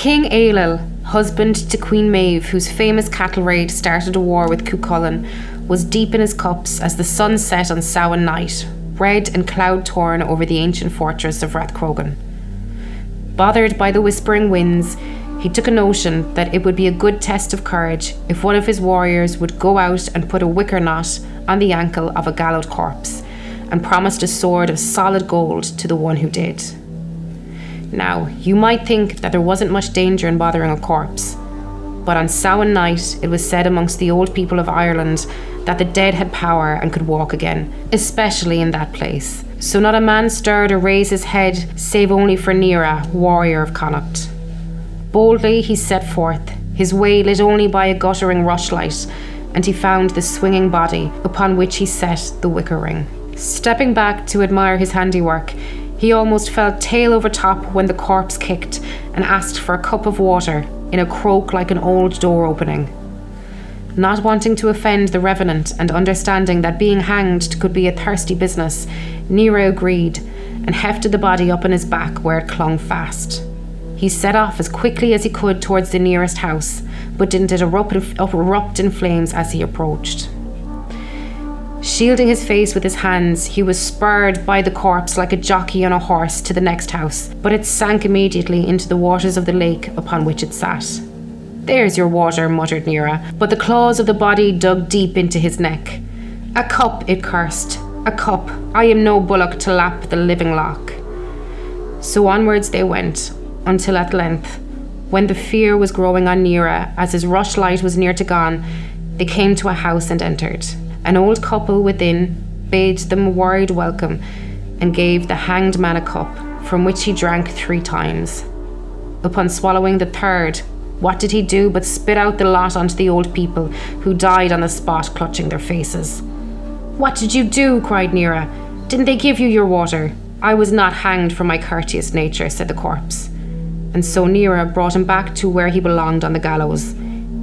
King Ailill, husband to Queen Maeve, whose famous cattle raid started a war with Cruchain, was deep in his cups as the sun set on Samhain night, red and cloud-torn over the ancient fortress of Rathcrogan. Bothered by the whispering winds, he took a notion that it would be a good test of courage if one of his warriors would go out and put a wicker knot on the ankle of a gallowed corpse, and promised a sword of solid gold to the one who did. Now, you might think that there wasn't much danger in bothering a corpse, but on Samhain night it was said amongst the old people of Ireland that the dead had power and could walk again, especially in that place. So not a man stirred or raised his head, save only for Nera, warrior of Connacht. Boldly he set forth, his way lit only by a guttering rushlight, and he found the swinging body upon which he set the wicker ring. Stepping back to admire his handiwork, he almost fell tail over top when the corpse kicked and asked for a cup of water in a croak like an old door opening. Not wanting to offend the revenant and understanding that being hanged could be a thirsty business, Nera agreed and hefted the body up on his back where it clung fast. He set off as quickly as he could towards the nearest house, but didn't it erupt in flames as he approached. Shielding his face with his hands, he was spurred by the corpse like a jockey on a horse to the next house, but it sank immediately into the waters of the lake upon which it sat. "There's your water," muttered Nera, but the claws of the body dug deep into his neck. "A cup," it cursed. "A cup. I am no bullock to lap the living loch." So onwards they went, until at length, when the fear was growing on Nera as his rushlight was near to gone, they came to a house and entered. An old couple within bade them a worried welcome and gave the hanged man a cup, from which he drank 3 times. Upon swallowing the third, what did he do but spit out the lot onto the old people, who died on the spot clutching their faces. "What did you do?" cried Nera. "Didn't they give you your water?" "I was not hanged for my courteous nature," said the corpse. And so Nera brought him back to where he belonged on the gallows.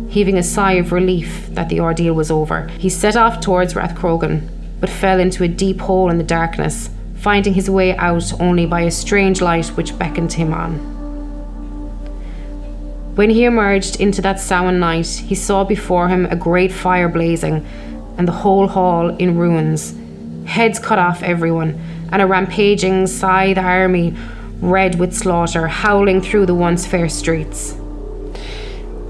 Heaving a sigh of relief that the ordeal was over, he set off towards Rathcrogan, but fell into a deep hole in the darkness, finding his way out only by a strange light which beckoned him on. When he emerged into that Samhain night, he saw before him a great fire blazing, and the whole hall in ruins, heads cut off everyone, and a rampaging scythe army, red with slaughter, howling through the once fair streets.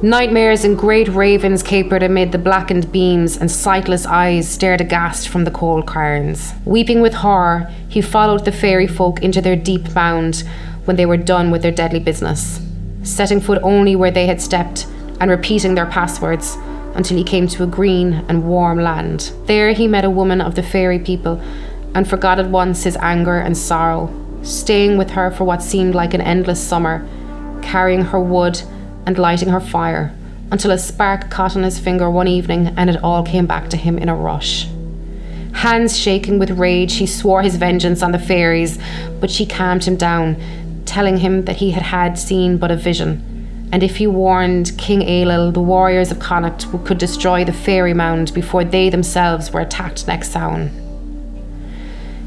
Nightmares and great ravens capered amid the blackened beams, and sightless eyes stared aghast from the cold cairns. Weeping with horror, he followed the fairy folk into their deep mound when they were done with their deadly business, setting foot only where they had stepped and repeating their passwords until he came to a green and warm land. There he met a woman of the fairy people and forgot at once his anger and sorrow, staying with her for what seemed like an endless summer, carrying her wood and lighting her fire, until a spark caught on his finger one evening and it all came back to him in a rush. Hands shaking with rage, he swore his vengeance on the fairies, but she calmed him down, telling him that he had seen but a vision, and if he warned King Ailill, the warriors of Connacht could destroy the fairy mound before they themselves were attacked next Samhain.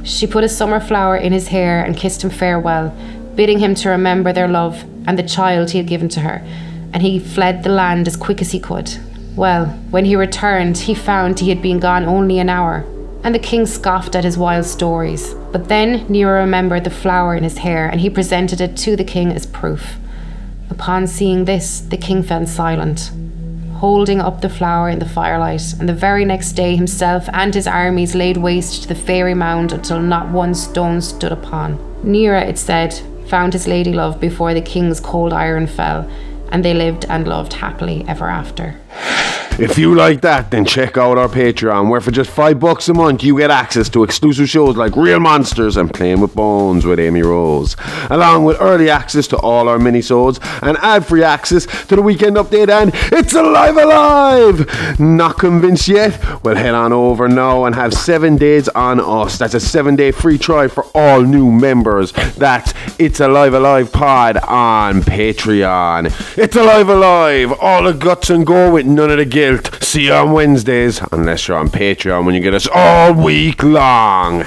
She put a summer flower in his hair and kissed him farewell, bidding him to remember their love and the child he had given to her, and he fled the land as quick as he could. Well, when he returned, he found he had been gone only an hour, and the king scoffed at his wild stories. But then Nera remembered the flower in his hair, and he presented it to the king as proof. Upon seeing this, the king fell silent, holding up the flower in the firelight, and the very next day himself and his armies laid waste to the fairy mound until not one stone stood upon. Nera, it said, found his lady love before the king's cold iron fell, and they lived and loved happily ever after. If you like that, then check out our Patreon, where for just $5 a month you get access to exclusive shows like Real Monsters and Playing with Bones with Amy Rose, along with early access to all our minisodes and ad-free access to the Weekend Update and It's Alive Alive! Not convinced yet? Well, head on over now and have 7 days on us. That's a 7-day free trial for all new members. That's It's Alive Alive Pod on Patreon. It's Alive Alive! All the guts and go with none of the guilt. See you on Wednesdays, unless you're on Patreon when you get us all week long.